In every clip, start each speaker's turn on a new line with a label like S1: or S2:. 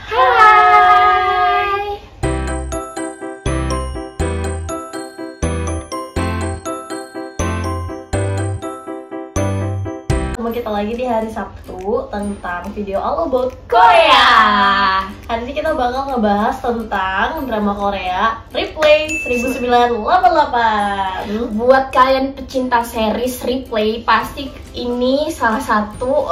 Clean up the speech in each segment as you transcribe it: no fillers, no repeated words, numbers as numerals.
S1: Hai.
S2: Ketemu kita lagi di hari Sabtu tentang video All About
S1: Korea.
S2: Hari ini kita bakal ngebahas tentang drama Korea Replay 1988.
S1: Buat kalian pecinta series Replay, pasti ini salah satu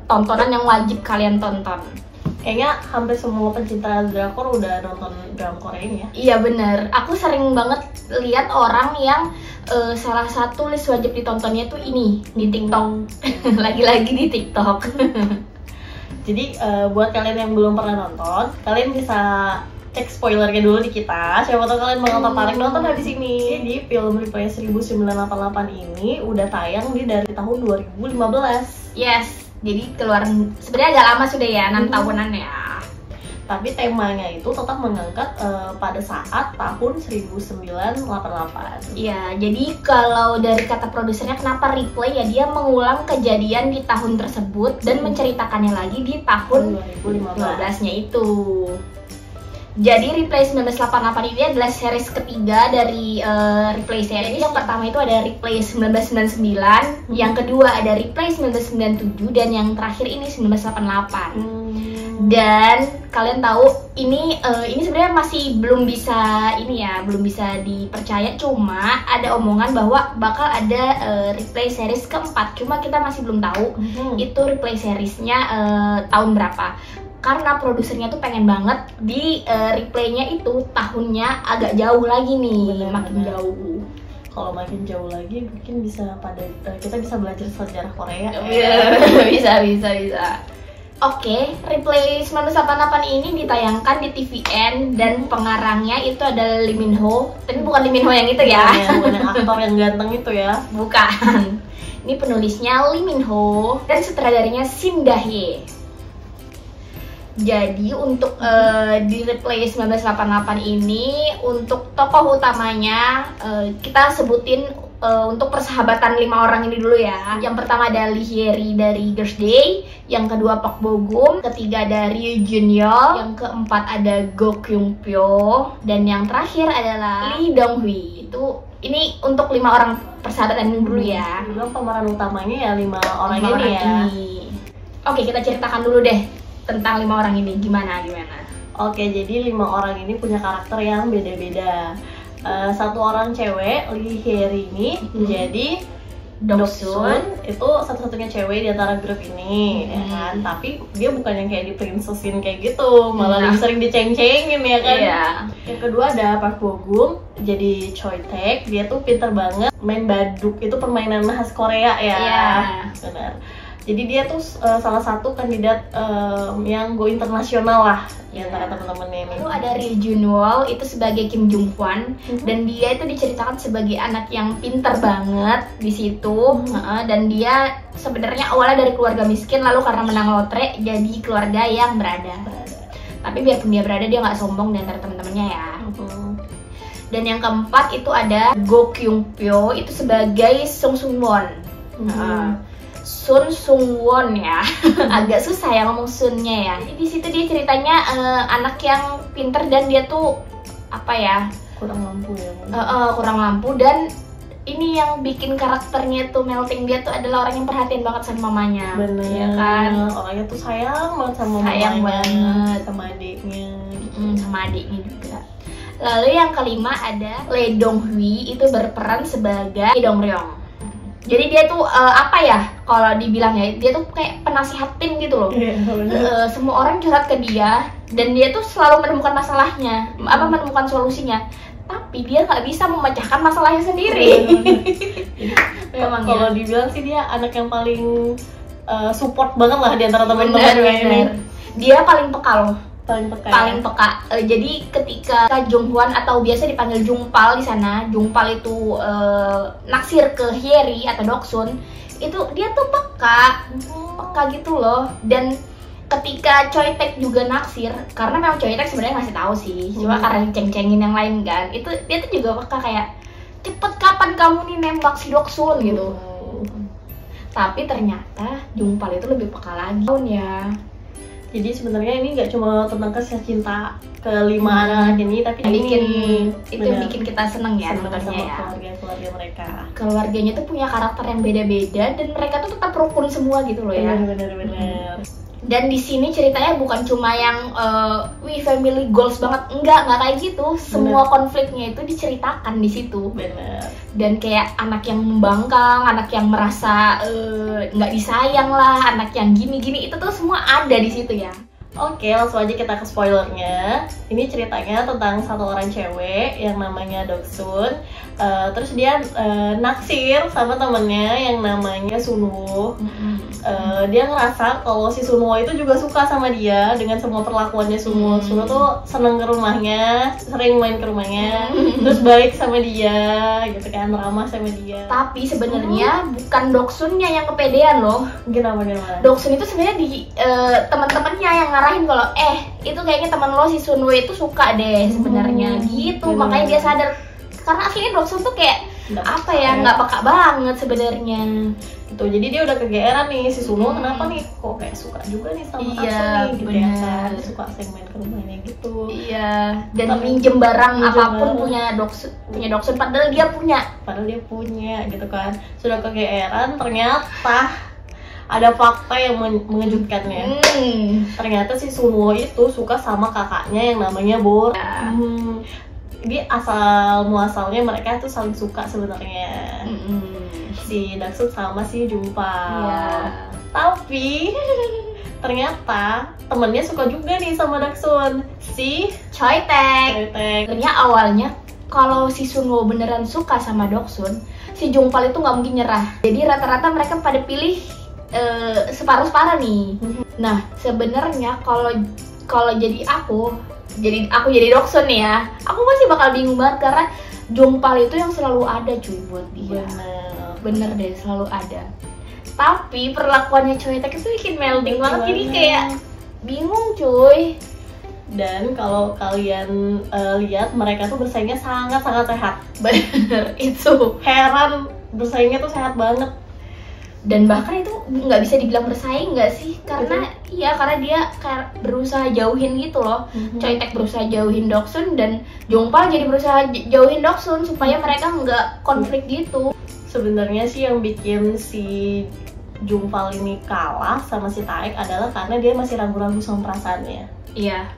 S1: tontonan yang wajib kalian tonton.
S2: Kayaknya hampir semua pencinta drakor udah nonton drama Korea ini ya.
S1: Iya bener, aku sering banget lihat orang yang salah satu list wajib ditontonnya tuh ini di TikTok. Lagi-lagi di TikTok.
S2: Jadi buat kalian yang belum pernah nonton, kalian bisa cek spoilernya dulu di kita. Siapa tahu kalian bakal tertarik nonton habis ini. Di film Replay 1988 ini udah tayang dari tahun 2015.
S1: Yes, jadi keluar sebenarnya agak lama sudah ya, 6 tahunan ya.
S2: Tapi temanya itu tetap mengangkat pada saat tahun 1988.
S1: Iya, jadi kalau dari kata produsernya kenapa replay ya, dia mengulang kejadian di tahun tersebut dan menceritakannya lagi di tahun 2015-nya itu. Jadi Replay 1988 ini adalah series ketiga dari Replay series. Yang pertama itu ada Replay 1999, yang kedua ada Replay 1997, dan yang terakhir ini 1988. Dan kalian tahu ini sebenarnya masih belum bisa dipercaya, cuma ada omongan bahwa bakal ada Replay series keempat, cuma kita masih belum tahu itu Replay seriesnya tahun berapa. Karena produsernya tuh pengen banget di replaynya itu tahunnya agak jauh lagi nih, makin jauh.
S2: Kalau makin jauh lagi mungkin kita bisa belajar sejarah Korea.
S1: Bisa. Oke, Replay 1988 ini ditayangkan di TVN dan pengarangnya itu adalah Lee Min Ho. Tapi bukan Lee Min Ho yang itu ya.
S2: Bukan yang aktor yang ganteng itu ya.
S1: Bukan. Ini penulisnya Lee Min Ho dan sutradaranya Shin Dae. Jadi untuk di Replay 1988 ini, untuk tokoh utamanya kita sebutin untuk persahabatan 5 orang ini dulu ya. Yang pertama ada Lee Hyeri dari Girls' Day, yang kedua Park Bo Gum, ketiga dari Jun Yeol, yang keempat ada Go Kyung Pyo, dan yang terakhir adalah Lee Dong Hui. Ini untuk 5 orang persahabatan ini dulu ya.
S2: Bilang pemeran utamanya ya 5 orang ini ya.
S1: Oke, kita ceritakan dulu deh tentang 5 orang ini gimana.
S2: Oke, jadi 5 orang ini punya karakter yang beda-beda. Satu orang cewek, Lee Hyeri ini jadi Doksun, itu satu-satunya cewek di antara grup ini, ya kan? Tapi dia bukan yang kayak di princessin kayak gitu, malah lebih sering diceng-cengin ya kan? Yang kedua ada Park Bo Gum, jadi Choi Taek, dia tuh pinter banget main baduk, itu permainan khas Korea ya. Benar. Jadi dia tuh salah satu kandidat yang go internasional lah di antara teman-temannya ini. Lalu
S1: ada Ri Jun Wol itu sebagai Kim Jung Hwan, dan dia itu diceritakan sebagai anak yang pinter banget di situ. Dan dia sebenarnya awalnya dari keluarga miskin, lalu karena menang lotre jadi keluarga yang berada. Tapi biarpun dia berada, dia nggak sombong di antara teman-temannya ya. Dan yang keempat itu ada Go Kyung Pyo, itu sebagai Sung Sung Won. Sun Sung Won ya. Agak susah ya ngomong Sunnya ya. Jadi di situ dia ceritanya anak yang pinter dan dia tuh apa ya,
S2: kurang lampu ya.
S1: Kurang lampu, dan ini yang bikin karakternya tuh melting, dia tuh adalah orang yang perhatian banget sama mamanya.
S2: Bener
S1: ya kan?
S2: Orangnya tuh sayang banget sama
S1: sayang
S2: mamanya,
S1: banget
S2: sama adiknya.
S1: Sama adiknya juga. Lalu yang kelima ada Lee Dong Hui, itu berperan sebagai Dong Ryong. Jadi dia tuh apa ya, kalau dibilang ya, dia tuh kayak penasihat tim gitu loh. Semua orang curhat ke dia dan dia tuh selalu menemukan masalahnya, menemukan solusinya. Tapi dia nggak bisa memecahkan masalahnya sendiri.
S2: Kalau dibilang sih dia anak yang paling support banget lah di antara teman-teman ini.
S1: Dia paling peka loh.
S2: Paling peka.
S1: Jadi ketika Jung Hwan atau biasa dipanggil Jungpal di sana, Jungpal itu naksir ke Hyeri atau Doksun, itu dia tuh peka gitu loh. Dan ketika Choi Taek juga naksir, karena memang Choi Taek sebenarnya ngasih tahu sih, cuma karena ceng-cengin yang lain kan, itu dia tuh juga peka kayak, cepet kapan kamu nih nembak si Doksun gitu. Tapi ternyata Jungpal itu lebih peka lagi ya.
S2: Jadi sebenarnya ini nggak cuma tentang kisah cinta kelima anak ini, tapi
S1: yang bikin kita seneng ya nontonnya ya.
S2: Keluarga mereka.
S1: Keluarganya tuh punya karakter yang beda-beda dan mereka tuh tetap rukun semua gitu loh ya.
S2: Bener.
S1: Dan di sini ceritanya bukan cuma yang family goals banget, enggak kayak gitu. Semua konfliknya itu diceritakan di situ.
S2: Bener.
S1: Dan kayak anak yang membangkang, anak yang merasa nggak disayang lah, anak yang gini-gini itu tuh semua ada di situ ya.
S2: Oke, langsung aja kita ke spoilernya. Ini ceritanya tentang satu orang cewek yang namanya Doksun. Terus dia naksir sama temennya yang namanya Sunwoo. Dia ngerasa kalau si Sunwoo itu juga suka sama dia dengan semua perlakuannya Sunwoo. Sunwoo tuh seneng ke rumahnya, sering main ke rumahnya, terus baik sama dia, gitu kan, ramah sama dia.
S1: Tapi sebenarnya bukan Doksunnya yang kepedean loh.
S2: Gimana?
S1: Doksun itu sebenarnya di teman-temannya yang ngarahin kalau itu kayaknya teman lo si Sunwoo itu suka deh sebenarnya gitu. Makanya dia sadar. Karena aslinya Doksun tuh kayak nggak peka banget sebenarnya.
S2: Gitu. Jadi dia udah kegeeran nih si Sunwoo, kenapa nih kok kayak suka juga nih sama aku nih gitu ya kan. Suka sering main ke rumahnya gitu.
S1: Iya, dan minjem barang apapun punya Doksun padahal dia punya
S2: gitu kan. Sudah kegeeran, ternyata ada fakta yang mengejutkannya. Ternyata si Sunwoo itu suka sama kakaknya yang namanya Bora. Jadi asal muasalnya mereka tuh saling suka sebenarnya. Si Doksun sama si Jumpal. Tapi ternyata temennya suka juga nih sama Doksun, si Choitek.
S1: Sebenarnya awalnya kalau si Sunwoo beneran suka sama Doksun, si Jumpal itu nggak mungkin nyerah. Jadi rata-rata mereka pada pilih separuh-separuh nih. Nah sebenarnya kalau jadi aku jadi Doksun nih ya, aku masih bakal bingung banget karena Jumpal itu yang selalu ada cuy buat dia. Bener deh, selalu ada. Tapi perlakuannya Choitek itu bikin melding banget, jadi kayak bingung cuy.
S2: Dan kalau kalian lihat mereka tuh bersaingnya sangat-sangat sehat.
S1: Bener, itu
S2: heran, bersaingnya tuh sehat banget.
S1: Dan bahkan itu nggak bisa dibilang bersaing nggak sih, karena karena dia kayak berusaha jauhin gitu loh. Choitek berusaha jauhin Doksun dan Jumpal jadi berusaha jauhin Doksun supaya mereka nggak konflik gitu.
S2: Sebenarnya sih yang bikin si Jumpal ini kalah sama si Taek adalah karena dia masih ragu-ragu sama perasaannya.
S1: Iya.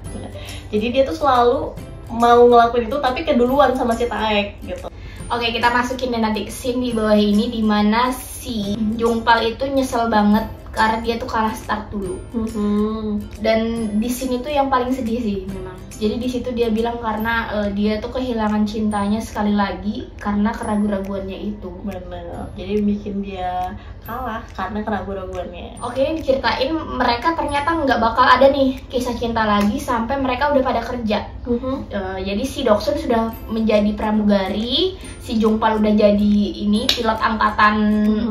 S2: Jadi dia tuh selalu mau ngelakuin itu tapi keduluan sama si Taek gitu.
S1: Oke, kita masukin deh nanti scene di bawah ini dimana si Jumpal itu nyesel banget karena dia tuh kalah start dulu. Dan di sini tuh yang paling sedih sih memang. Jadi di situ dia bilang karena dia tuh kehilangan cintanya sekali lagi karena keraguan-raguannya itu.
S2: Bener. Jadi bikin dia kalah karena keraguan-raguannya.
S1: Oke, ini diceritain mereka ternyata nggak bakal ada nih kisah cinta lagi sampai mereka udah pada kerja. Jadi si Doksun sudah menjadi pramugari, si Jumpal udah jadi pilot angkatan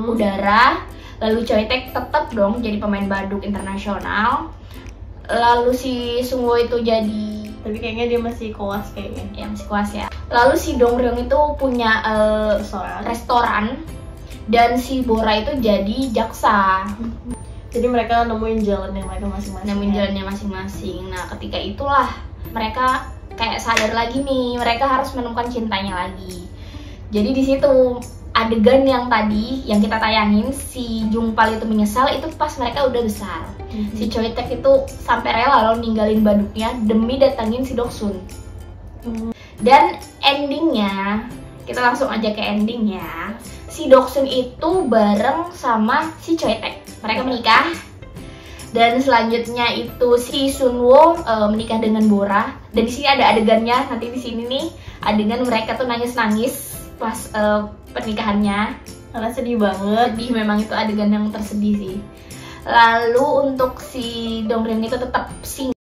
S1: udara, lalu Choitek tetap dong jadi pemain baduk internasional. Lalu si Sunwoo itu jadi,
S2: tapi kayaknya dia masih koas kayaknya.
S1: Ya masih koas ya. Lalu si Dongryong itu punya restoran dan si Bora itu jadi jaksa.
S2: Jadi mereka nemuin jalannya mereka
S1: masing-masing. Nah ketika itulah mereka kayak sadar lagi nih, mereka harus menemukan cintanya lagi. Jadi di situ adegan yang tadi yang kita tayangin si Jumpal itu menyesal itu pas mereka udah besar. Si Choitek itu sampai rela loh ninggalin baduknya demi datangin si Doksun. Dan endingnya, kita langsung aja ke endingnya. Si Doksun itu bareng sama si Choitek, mereka menikah. Dan selanjutnya itu si Sunwoo menikah dengan Bora. Dan di sini ada adegannya, nanti di sini nih adegan mereka tuh nangis-nangis pas pernikahannya.
S2: Karena sedih banget.
S1: Sedih, memang itu adegan yang tersedih sih. Lalu untuk si Dongryong itu tetap single.